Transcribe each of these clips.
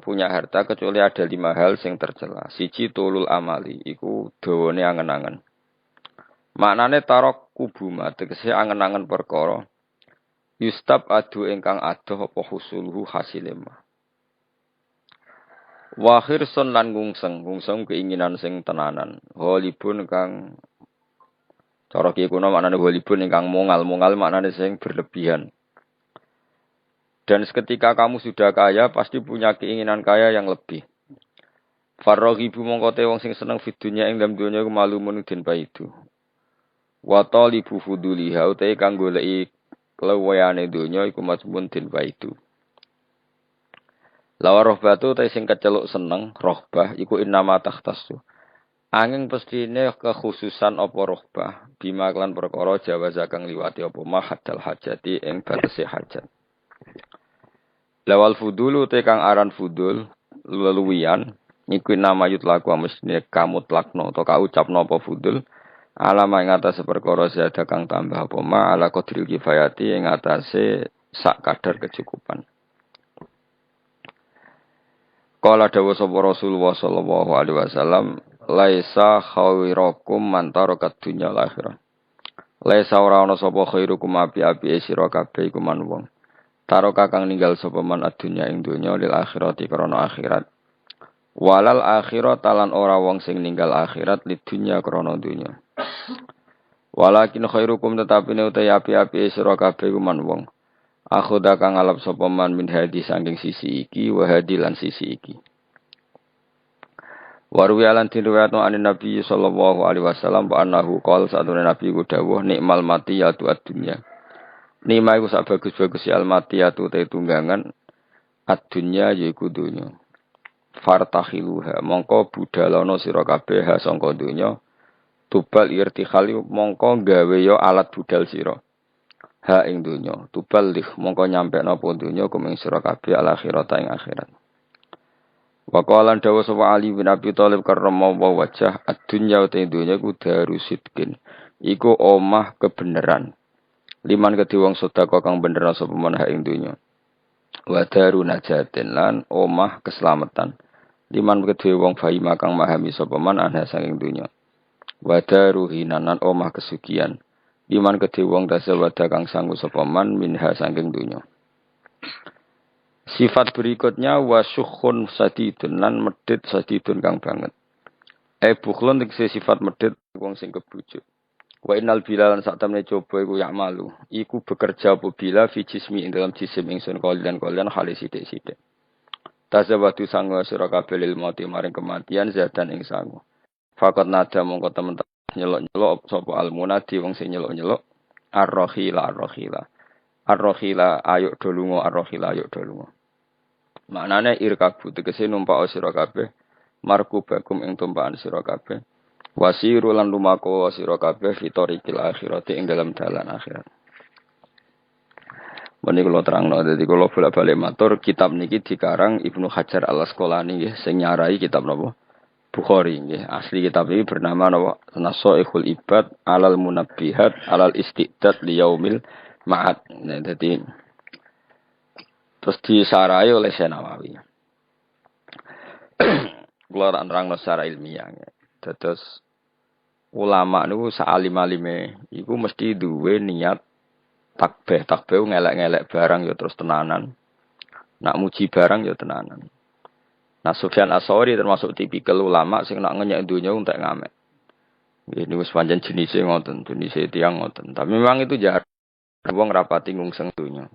punya harta kecuali ada 5 hal sing tercela. Siji tulul amali, iku dawane angen-angen. Maknane tarok kubuma tegese angen-angen perkara. Yustab adu ingkang adoh apa husuluhu hasilema. Wa khirsun lan ngungseng keinginan sing tenanan. Holibun kang cara ki kuno maknane holibun ingkang mongal maknane sing berlebihan. Dan seketika kamu sudah kaya, pasti punya keinginan kaya yang lebih. Farrohibu mongkote wong sing seneng fidunya ing dalam dunya iku malumun den baidu. Wa talibu fuduliha utai kang goleki kelewayane dunya iku mazmun den baidu. Lawa rohbatu utai sing keceluk seneng, rohbah iku innama takhtassu. Angin pestine kekhususan apa rohbah, bima klan perkara jawaza kang liwati apa mahadal hajati ing batese hajat. Lawal fudulu te kang aran fudul leluwian iku nama yutlaku mestine kamu tlakno to ka ucapno apa fudul alama ing atase perkara zada kang tambah apa ma ala qadril kifayati ing atase sak kadar kecukupan. Qala dawu sapa Rasulullah sallallahu alaihi wasallam laisa khairakum man tarakat dunya wal akhirah. Laisa ora ana sapa khairukum api-api sira kabeh iku man wong taro kakang ninggal sapa man adunya ing donya lil akhirati krana akhirat. Walal akhirat talan ora wong sing ninggal akhirat lid dunya krana donya. Walakin khairukum tetapine utai api-api sira kabeh man wong. Akhuda kang alap sapa man min hadis saking sisi iki wa hadilan sisi iki. Warwi alan tinruwatno anin Nabi sallallahu alaihi wasallam wa annahu qala sadune Nabi ku dawuh nikmal mati ya tu adunya. Nima iku sak bagus-bagus almatiyatu te tunggangan ad-dunya yaiku donya. Fartahiluha mongko budalono sira kabeh ha sangka donya. Tubal irtikhali mongko gawe yo alat budal sira. Ha ing donya. Tubal lih mongko nyampe napa donya kumeng sira kabeh al akhirat ing akhirat. Wa qalan dawu sapa Ali bin Abi Thalib karramallahu wajah ad-dunya te donya ku darusitkin. Iku omah kebenaran. Liman kedhi wong sedekah kang bener sapa manah ing donya. Wa daru najatin lan omah keselamatan. Liman kedhi wong fahima kang memahami sapa man ana saking donya. Wa daru hinanan omah kesugihan. Liman kedhi wong tasawada kang sanggup sapa man minha saking donya. Sifat berikutnya wasyukhun sadidun lan medhit sadidun kang banget. Bukhlun tegese sifat medhit wong sing kebujuk. Wa innal bilalan sak temne coba iku yak malu. Iku bekerja apa bila fi jismi ing dalam jisim ingsun kalian hale sithik-sithik. Tazawadu sangu sira kabeh lil mati maring kematian zadan ing sangu. Faqat nada mongko temen nyelok-nyelok sapa almunadi wong sing nyelok-nyelok ar-rahila. Ar-rahila ayo do lunga ar-rahila ayo do lunga. Maknane irkabu tegese numpak sira kabeh markubakum ing tumpakan sira kabeh. Wasiru lan lumako sira kabeh fitorikil akhirati ing dalam dalan akhirat. Meni kula terangno dadi kula bolak-balik matur kitab niki dikarang Ibnu Hajar Al-Asqalani nggih sing nyarai kitab napa Bukhari nggih. Asli kitab ini bernama napa Nasaikhul Ibad alal Munabbihat alal Istidad li Yaumil Ma'ad. Nah dadi terus disarai oleh Syekh Nawawi. Kula nerangno secara ilmiah nggih. Dados ulama niku saalim-alime iku mesti duwe niat takbih ngelek-ngelek barang ya terus tenanan. Nak muji barang ya tenanan. Nah Sufyan Ats-Tsauri termasuk tipikal ulama sing nak ngenyek donya entek ngamek. Ini wis pancen jenise ngoten, jenise tiyang ngoten. Tapi memang itu jahat wong rapati ngungseng donya.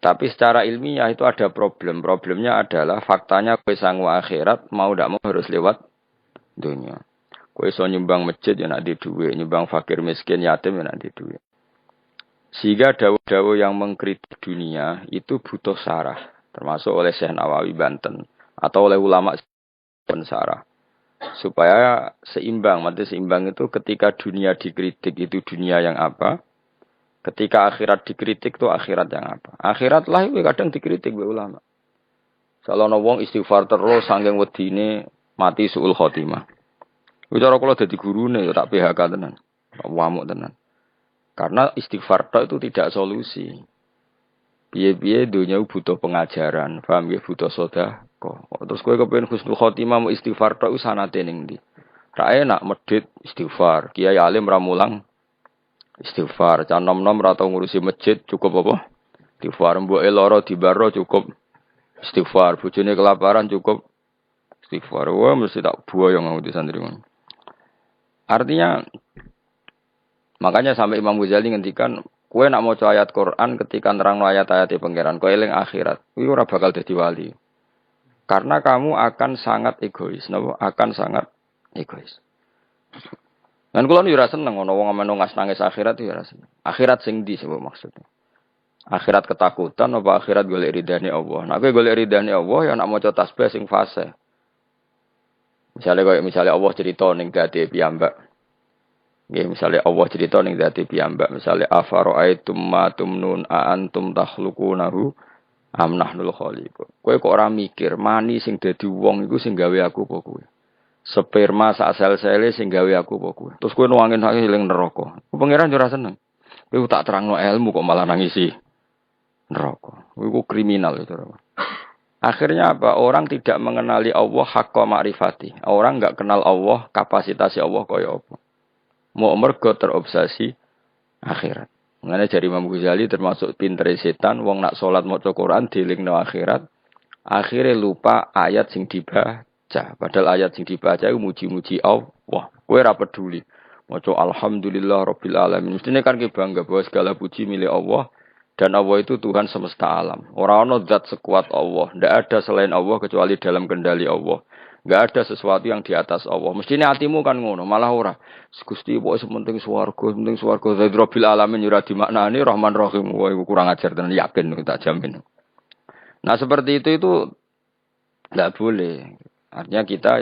Tapi secara ilmiah itu ada problem. Problemnya adalah faktanya kowe sangu akhirat mau ndak mau harus lewat donya. Kowe iso nyumbang masjid ya nak di duit, nyumbang fakir miskin yatim ya nak di duit. Sehingga dawuh-dawuh yang mengkritik dunia itu butuh sarah, termasuk oleh Syekh Nawawi Banten atau oleh ulama pensarah. Supaya seimbang, mati seimbang itu ketika dunia dikritik itu dunia yang apa? Ketika akhirat dikritik itu akhirat yang apa? Akhirat lah itu kadang dikritik oleh ulama. Salahna wong istighfar terus saking wedine mati suul khotimah. Cara kula dadi gurune ya tak PHK tenan. Wamuk tenan. Karena istighfar tok itu tidak solusi. Piye-piye dunia butuh pengajaran, paham ya butuh sedekah. Terus kowe kepen husnul khotimah mau istighfar tok sanate ning ndi? Ra enak medhit istighfar, kiai alim ra mulang istighfar, can nom-nom ra tau ngurusi masjid cukup apa? Istighfar mboke lara dibaro cukup istighfar, bojone kelaparan cukup istighfar. Wah mesti tak buaya ngau di santri. Artinya makanya sampai Imam Ghazali ngendikan kowe nak maca ayat Quran ketika nerangno ayat-ayat pangeran kowe eling akhirat, kuwi ora bakal dadi wali. Karena kamu akan sangat egois, napa? Akan sangat egois. Dan kula yo ora seneng ana wong amenung nangis akhirat yo ora seneng. Akhirat sing ndi sebab maksudnya? Akhirat ketakutan apa akhirat golek ridane Allah. Nek kowe golek ridane Allah ya nak maca tasbih sing fase. Misalnya Allah cerita ning gade piyambak. Nggih, misalnya Allah cerita ning gade piyambak, misalnya afara'aitum ma tumnun a antum takhluqunahu am nahnul khaliqun. Kowe kok ora mikir mani sing dadi wong iku sing gawe aku apa kowe? Sperma sak sel-sele sing gawe aku apa kowe? Terus kowe nuangin hak eling neraka. Pangeran yo ora seneng. Kowe tak terangno ilmu kok malah nangisi neraka. Kowe kriminal itu. Akhirnya apa? Orang tidak mengenali Allah haqqa ma'rifati. Orang enggak kenal Allah, kapasitas Allah kaya apa. Mau mergo terobsesi akhirat. Mengenai dari Imam Ghazali termasuk pinter setan, wong nak salat maca Quran dilingno akhirat, akhirnya lupa ayat sing dibaca. Padahal ayat sing dibaca itu muji-muji Allah. Kowe ora peduli. Maca alhamdulillah rabbil alamin. Mestine kan ki bangga bahwa segala puji milik Allah dan Allah itu Tuhan semesta alam. Ora ana zat sekuat Allah, ndak ada selain Allah kecuali dalam kendali Allah. Enggak ada sesuatu yang di atas Allah. Mestine hatimu kan ngono, malah ora. Gusti pokoke sementing swarga zat rabbil alamin ora dimaknani Rahman Rahim. Wah, iku kurang ajar tenan yakin tak jamin. Nah, seperti itu enggak boleh. Artinya kita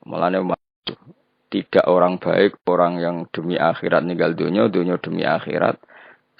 malane tidak orang baik, orang yang demi akhirat ninggal dunia demi akhirat.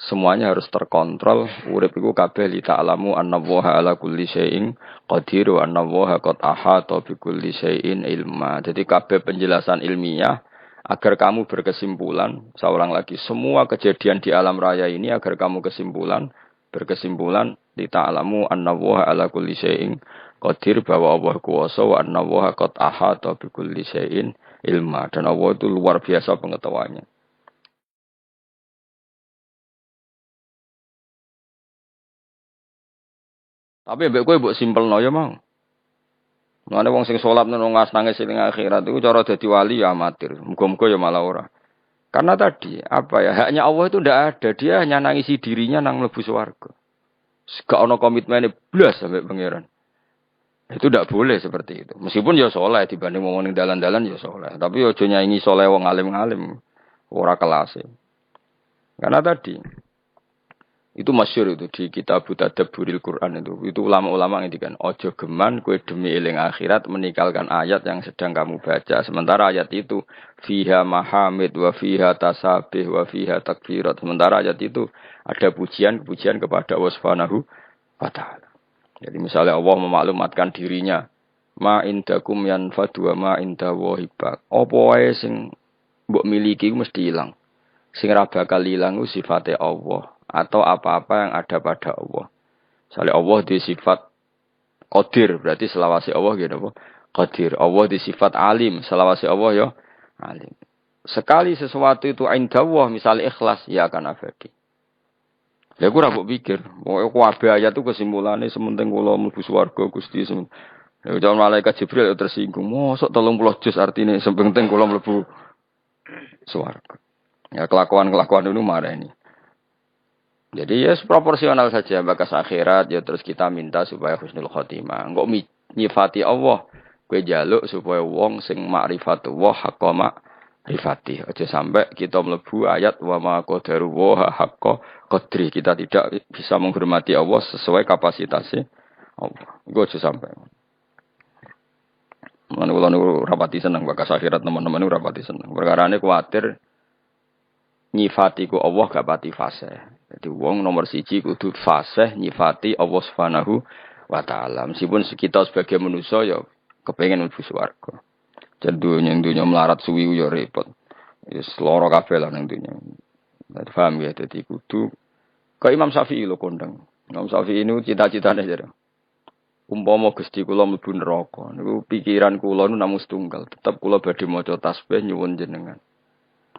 Semuanya harus terkontrol. Urip iku kabeh li ta'lamu annallaha ala kulli syai'in qadir wa annallaha qad ahata bi kulli syai'in ilma. Jadi kabeh penjelasan ilmiah agar kamu berkesimpulan, saya ulang lagi, semua kejadian di alam raya ini agar kamu berkesimpulan li ta'lamu annallaha ala kulli syai'in qadir, bahwa Allah kuwasa wa annallaha qad ahata bi kulli syai'in ilma, dan Allah itu luar biasa pengetahuannya. Tapi mbek kowe mbok simpelno ya mau. Mane wong sing salat nang nangis ning akhirat iku cara dadi wali ya amatir. Muga-muga ya malah ora. Karena tadi apa ya, haknya Allah itu ndak ada. Dia hanya nangisi dirinya nang mlebu swarga. Gak ono komitmene blas sampai pangeran. Itu ndak boleh seperti itu. Meskipun ya saleh dibanding wong ning dalan-dalan ya saleh, tapi aja nyaingi saleh wong alim-alim. Ora kelas. Karena tadi itu masyhur itu di kitab Tadabburil Quran itu ulama-ulama ngendikan ojo geman kowe demi eling akhirat meninggalkan ayat yang sedang kamu baca, sementara ayat itu fiha mahamid wa fiha tasabih wa fiha takbirat, sementara ayat itu ada pujian kepada Allah Subhanahu wa taala. Jadi misalnya Allah memaklumatkan dirinya ma indakum yanfadu wa ma inda wahibak, apa wae sing mbok miliki mesti ilang, sing ora bakal ilang ku sifate Allah atau apa-apa yang ada pada Allah. Misalnya Allah di sifat qadir, berarti selawase Allah gitu apa? Qadir. Allah di sifat alim, selawase Allah ya alim. Sekali sesuatu itu indallah, misalnya ikhlas, ya akan abadi. Ya aku ora mbok pikir, pokoke kabeh ayat itu kesimpulannya sementing kula mlebu swarga Gusti semen. Ya jangan malaikat Jibril tersinggung. Mosok 30 juz artine sementing kula mlebu swarga. Ya kelakuan dulu marah ini. Jadi ya proporsional saja bakas akhirat ya, terus kita minta supaya husnul khotimah. Engko nyifati Allah, kowe njaluk supaya wong sing ma'rifatullah haqqa ma'rifati. Aja sampai kita mlebu ayat wa ma qadaru wa haqqa qadri. Kita tidak bisa menghormati Allah sesuai kapasitasnya Allah. Iku aja sampai. Mana kula niku rapati seneng bakas akhirat, teman-teman niku rapati seneng. Perkarane kuwatir nyifati ku Allah gak pati fasih. Jadi wong nomor 1 kudu fasih nyifati Allah Subhanahu wa taala. Meskipun kita sebagai manusia ya kepengin mlebu swarga. Dunya melarat suwi ya repot. Wis lara kabeh lah nang dunya. Paham ya, dadi kudu Kok Imam Syafi'i lho kondang. Imam Syafi'i ini cita-citane jare. Umpama Gusti kula mlebu neraka niku pikiran kula nu namung setunggal, tetep kula badhe maca tasbih nyuwun jenengan.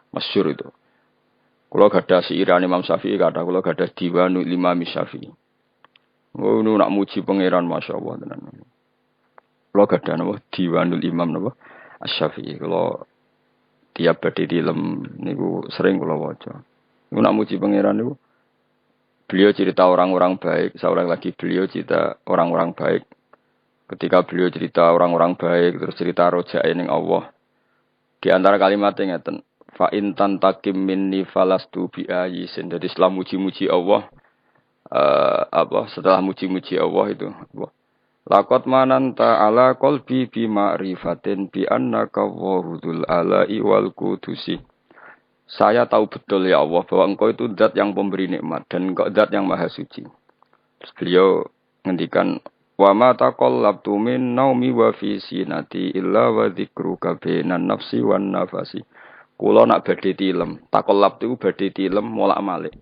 Masyhur itu. Kula gadah siiran Imam Syafi'i, kata kula gadah Diwanul Imam Syafi'i. Oh nu nak muji pangeran masyaallah tenan. Kula gadah napa Diwanul Imam napa Asy-Syafi'i. Kula tiap badhe dilem niku sering kula waca. Niku nak muji pangeran niku beliau cerita orang-orang baik, seorang lagi beliau cerita orang-orang baik. Ketika beliau cerita orang-orang baik, terus cerita rojae ning Allah. Di antara kalimatnya ngeten, fa in tantakim minni falastu bi ayisin. Jadi setelah muji-muji Allah, setelah muji-muji Allah itu, laqad mananta ala qalbi bi ma'rifatin bi annaka wahudul ala'i wal qudusi. Saya tahu betul ya Allah bahwa engkau itu zat yang pemberi nikmat dan engkau zat yang maha suci. Terus beliau ngendikan wa ma taqallabtu min naumi wa fi sinati illa wa dzikruka bainan nafsi wan nafasi. Kula nak badhe tilem, taqallab itu badhe tilem molak-malik.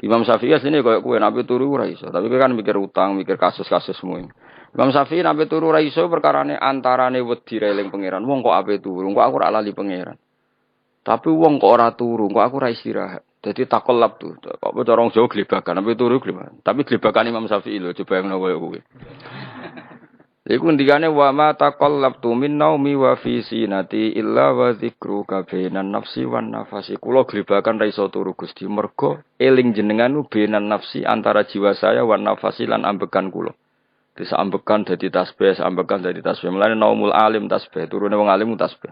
Imam Syafi'i asline koyo kowe nek turu ora iso, tapi kowe kan mikir utang, mikir kasus-kasusmu. Imam Syafi'i nek turu ora iso perkarane antarane wedi reling pangeran. Wong kok ape turu, kok aku ora lali pangeran. Tapi wong kok ora turu, kok aku ora istirahat. Jadi takolab tuh. Kok corong jauh glebakan, tapi turu glebakan. Tapi glebakan Imam Syafi'i lho, coba yang koyo kowe. Iku ndikane wa ma taqallabtu min naumi wa fi sinati illa wa dzikruka bainan nafsi wan nafasi. Kula glebakan ra iso turu Gusti mergo eling jenengan nu bainan nafsi antara jiwa saya wan nafasi lan ambekan kula. Bisa ambekan dadi tasbih, ambekan dadi tasbih. Mulane naumul alim tasbih, turune wong alim tasbih.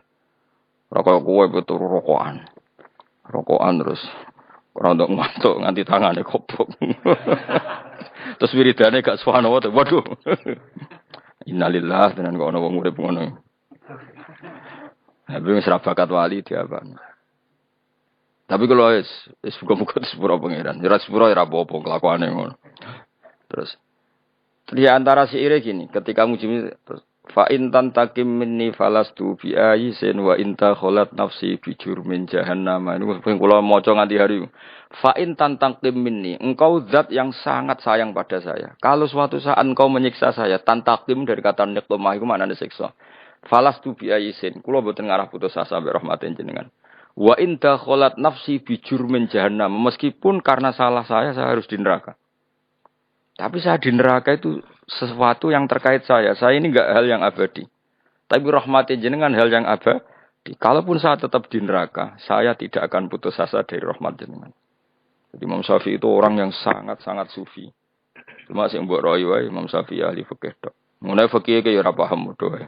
Rokok kowe betul rokokan. Rokokan terus ora ndok ngantuk nganti tangane kobok. Terus wiridane gak subhanallah. Waduh. Innalillah tenan kok ana wong urip ngono. Tapi wis ra bakat wali diapa. Tapi kalau wis muga-muga sepuro pangeran. Ora sepuro ora apa-apa kelakuane ngono. Terus di antara syair gini, ketika muji terus fa in tantakim minni falastu bi ayisin wa inta kholat nafsi bi jurmin jahannam. Ini kula maca nganti hari. Fa in tantakim minni, engkau zat yang sangat sayang pada saya. Kalau suatu saat engkau menyiksa saya, tantakim dari kata niqmah iku maknane siksa. Falastu bi ayisin, kula boten ngarah putus asa mbek rahmatin jenengan. Wa inta kholat nafsi bi jurmin jahannam. Meskipun karena salah saya harus di neraka. Tapi saya di neraka itu sesuatu yang terkait saya. Saya ini enggak hal yang abadi. Tapi rahmatin jenengan hal yang abadi. Kalaupun saya tetap di neraka, saya tidak akan putus asa dari rahmat jenengan. Jadi Imam Syafi'i itu orang yang sangat-sangat sufi. Cuma sing mbok roy wae Imam Syafi'i ahli fikih tok. Mulai fikih ke ya ora paham modho wae.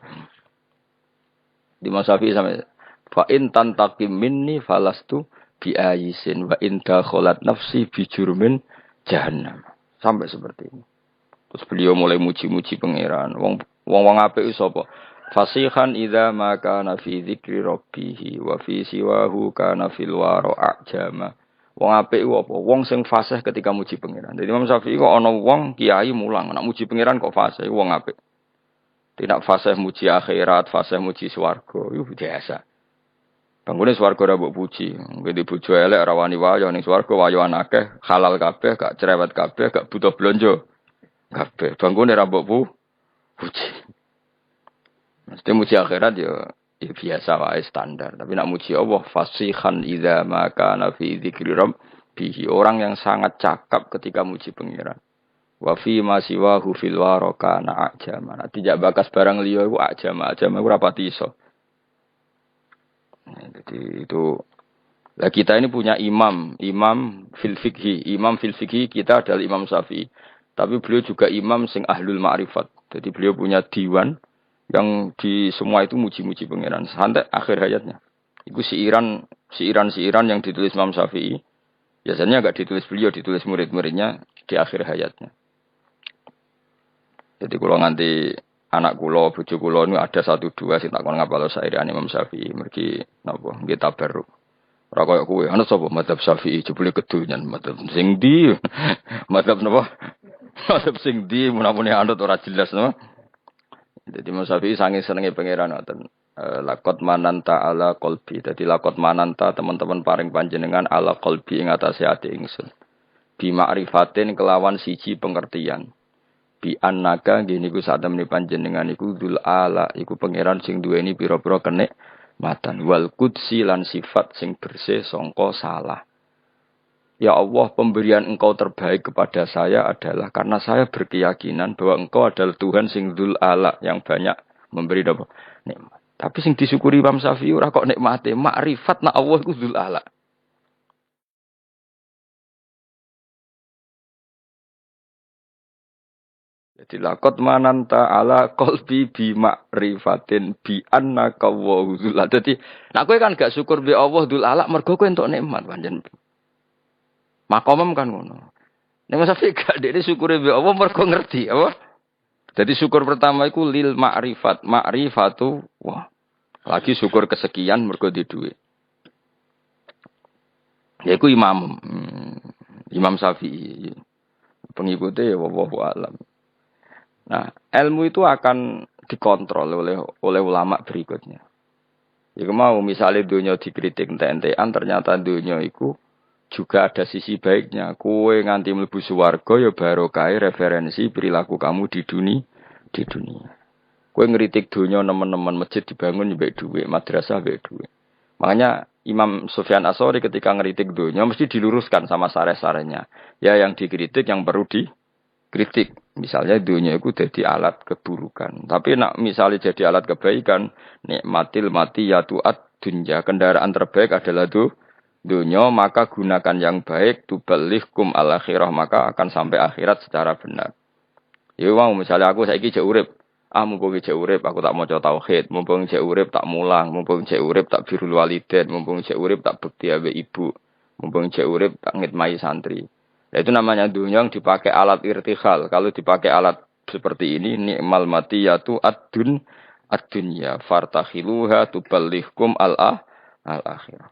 Di Imam Syafi'i sampe fa in tantaqim minni falastu bi ayisin wa in dakhalat nafsi bi jurmin jahannam. Sampai seperti ini. Terus beliau mulai muji-muji pangeran. Wong apik iso apa? Fasihan idza ma kana fi dzikri rabbih wa fi siwahu kana fil wara ajama. Wong apik ku apa? Wong sing fasih ketika muji pangeran. Jadi Imam Syafi'i kok ana wong kiai mulang, nek muji pangeran kok fasih wong apik. Tidak fasih muji akhirat, fasih muji swarga, iku biasa. Banggune swarga ora mbok puji. Ngene bojo elek ora wani wayo ning swarga wayoan akeh, halal kabeh, gak cerewet kabeh, gak butuh blonjo. Kabeh banggune ora mbok puji. Mesti muji akhirat ya biasa wae standar, tapi nak muji Allah fasihan idza ma kana fi dzikri rabbih, orang yang sangat cakap ketika muji pangeran. Wa fi ma siwahu fil waraka na ajama. Tidak bakas barang liya iku ajama ora pati iso. Jadi itu lah kita ini punya imam fil fikhi kita adalah Imam Syafi'i. Tapi beliau juga imam sing ahlul ma'rifat. Jadi beliau punya diwan yang di semua itu muji-muji pangeran sampai akhir hayatnya. Itu siiran yang ditulis Imam Syafi'i. Biasanya enggak ditulis beliau, ditulis murid-muridnya di akhir hayatnya. Jadi kalau nganti anak kula, bojo kula niku ada 1 2 sing tak kon ngapal sairane Imam Syafi'i mergi napa nggih tabarruk. Ora kaya kowe, ana sapa madzhab Syafi'i jebule kedunyan madzhab sing ndi? Madzhab napa? Madzhab sing ndi menapune anut ora jelas napa. Jadi Imam Syafi'i saking senenge pangeran ngoten. Laqad mananta ala qalbi. Dadi laqad mananta teman-teman paring panjenengan ala qalbi ing atase ati ingsun. bi ma'rifatin kelawan siji pengertian. Bi annaka nggih niku sak temene panjenengan iku dzul ala iku pangeran sing duweni pira-pira kenikmatan wal qudsi lan sifat sing bersih sangka salah. Ya Allah, pemberian engkau terbaik kepada saya adalah karena saya berkeyakinan bahwa engkau adalah Tuhan sing dzul ala yang banyak memberi nikmat. Tapi sing disyukuri Imam Syafi'i ora kok nikmate, makrifat nak Allah iku dzul ala. Jadi lakot mananta ala qalbi bi ma'rifatin bi annaka wa dzul ala. Dadi nek kowe kan gak syukur be Allah dzul ala mergo kowe entuk nikmat pancen. Makomem kan ngono. Nek Syafi'i gak dekne syukure be Allah mergo ngerti apa? Jadi syukur pertama iku lil ma'rifat, ma'rifatu wah. Lagi syukur kesekian mergo di duit. Yaiku Imam Syafi'i. Pengikutnya ya wallahu alam. Nah, ilmu itu akan dikontrol oleh ulama berikutnya. Jika mau misalnya dunia dikritik ente-entean, ternyata dunia itu juga ada sisi baiknya. Kue nganti mlebu swarga ya barokah referensi perilaku kamu di dunia. Kue ngeritik dunia nemen-nemen masjid dibangun mbek dhuwit, madrasah mbek dhuwit. Makanya Imam Sufyan Ats-Tsauri ketika ngeritik dunia mesti diluruskan sama sareh-sarehnya. Ya yang dikritik yang perlu dikritik. Misalnya dunia itu jadi alat keburukan. Tapi nak misalnya jadi alat kebaikan, nikmatil matiyatu ad-dunya, kendaraan terbaik adalah dunia, maka gunakan yang baik, tuballighkum al-akhirah, maka akan sampai akhirat secara benar. Ya mau misalnya aku saiki jek urip, mumpung jek urip aku tak maca tauhid, mumpung jek urip tak mulang, mumpung jek urip tak birrul walidain, mumpung jek urip tak bekti ambek ibu, mumpung jek urip tak ngitmai santri. Itu namanya dunia yang dipakai alat irtihal. Kalau dipakai alat seperti ini, ni'mal matiyatu ad-dunya fartakhiluha tuballighkum al-akhirah.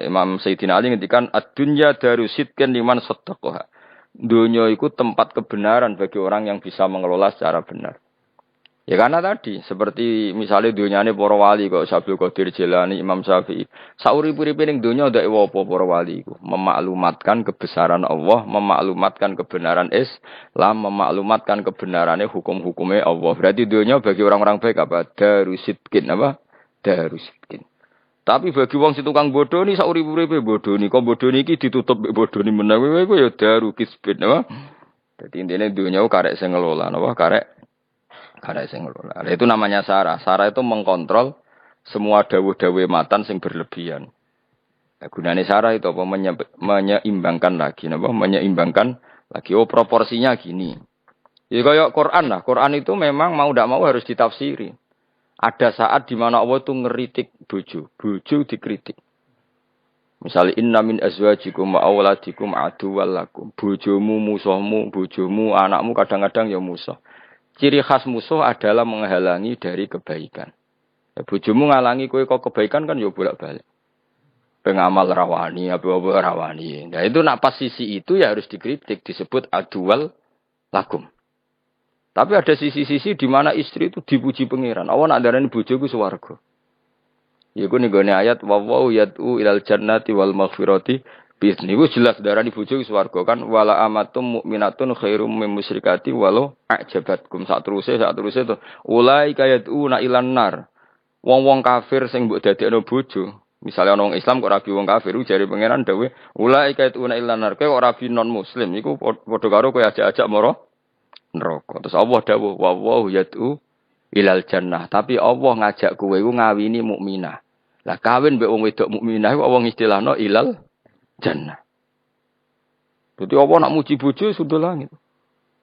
Imam Sayyidina Ali ngendikan ad-dunya darusitkan liman saddaqaha. Dunia itu tempat kebenaran bagi orang yang bisa mengelola secara benar. Ya karena tadi seperti misalnya dunyane para wali kok Abdul Qadir Jilani, Imam Syafi'i. Saurip-uripe ning donya ndak apa para wali iku, memaklumatkan kebesaran Allah, memaklumatkan kebenaran Islam, memaklumatkan kebenarane hukum-hukumnya Allah. Berarti dunya bagi orang-orang baik apa? Darusitkin apa? Darusitkin. Tapi bagi wong si tukang bodoni saurip-uripe bodoni, kok bodoni iki ditutup mbek bodoni menawa iku ya darukisbin apa? Dadi intine dunya karek sing ngelola napa karek sing ngelola. Itu namanya sarah. Sarah itu mengkontrol semua dawuh-dawuh matan sing berlebihan. Nah, gunane sarah itu apa? Menyeimbangkan lagi, napa? Menyeimbangkan lagi. Oh, proporsinya gini. Ya kayak Quran lah. Quran itu memang mau ndak mau harus ditafsiri. Ada saat di mana Allah itu ngeritik bojo dikritik. Misalnya inna min azwajikum wa auladikum aduwwal lakum. Bojomu musuhmu, bojomu anakmu kadang-kadang ya musuh. Ciri khas musuh adalah menghalangi dari kebaikan. Ya, bojomu ngalangi kowe kok kebaikan kan ya bolak-balik. Pengamal rawani, apa-apa rawani. Nah itu nak pas sisi itu ya harus dikritik, disebut aduwal lakum. Tapi ada sisi-sisi di mana istri itu dipuji pangeran. Allah nak darani bojoku swarga. Iku ning gone ayat wa yad'u ilal jannati wal maghfirati bisni. Iku jelas darani bojoku swarga kan wala amatum mukminatun khairum min musyrikati walau ajabatkum sak teruse to ulai kayatuna ilan nar. Wong-wong kafir sing mbok dadekno bojo. Misalnya orang Islam kok rabi wong kafir jare pangeran dawuh ulai kayatuna ilan nar. Kowe kok rabi non muslim iku padha karo kowe ajak-ajak moro neraka. Terus Allah dawuh wa yad'u ilal jannah. Tapi Allah ngajak kowe iku ngawini mukminah. Lah kawin mbek wong wedok mukminah iku wong istilahno ilal jannah. Jadi Allah nak muji bojo sudah langit.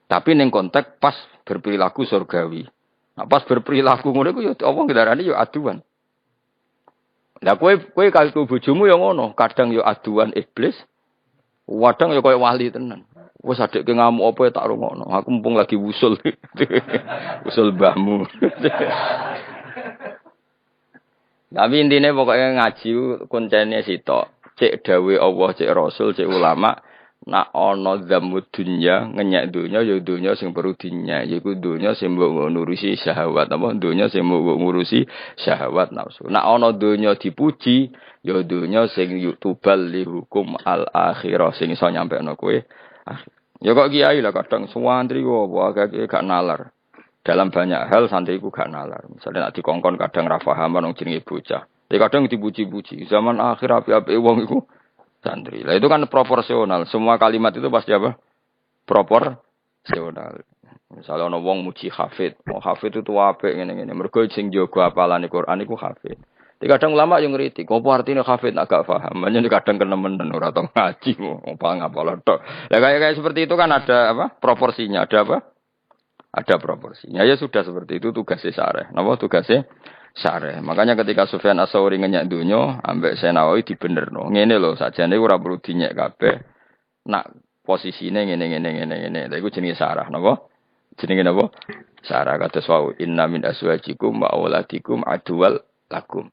Tapi ning konteks pas berperilaku surgawi. Nah, pas berperilaku ngono iku ya Allah ngendarani ya aduan. Lah kowe kalau bojomu ya ngono, kadang ya aduan iblis, kadang ya koyo wali tenan. Wes adekke ngamuk apa ya tak rungokno. Aku mumpung lagi wusul. Wusul mbahmu. Tapi intine pokoknya ngaji kuncene sitok. Cek dawe Allah, cek Rasul, cek ulama Nak ana zamud dunya, ngenyek dunya ya dunya sing perlu dinyek, yaiku dunya sing mbok ngurusi syahwat, apa dunya sing mbok ngurusi syahwat nafsu. Nak ana dunya dipuji, ya dunya sing yutubal li hukum al akhirah sing iso nyampekno kowe. Ya kok kiai lah kadang suwantri kok agak gak nalar. Dalam banyak hal santri ku gak nalar. Misalnya nak dikongkon kadang ra paham nang jenenge bocah. Ya kadang dipuji-puji. Zaman akhir api-api wong iku santri. Lah itu kan proporsional. Semua kalimat itu pasti apa? Proporsional. Misalnya ana wong muji hafid, oh hafid itu apik ngene-ngene. Mergo sing jaga hafalane Quran iku hafid. Di kadang ulama yang ngritik, apa artine hafid agak paham. Hanya kadang kenemen ora tau ngaji, apa ngapal tok. Lah kayak seperti itu kan ada apa? Proporsinya, ada apa? Ada proporsinya. Ya sudah seperti itu tugasnya syareh. Napa tugasnya? Syareh. Makanya ketika Sufyan Ats-Tsauri ngenyak dunyo, ambek Senawawi dibenerno. Ngene lho, sajane ora perlu dinyek kabeh. Nak posisine ngene. Lha iku jenenge syarah, napa? Jenenge napa? Syarah kados wau inna min azwajikum wa auladikum aduwal lakum.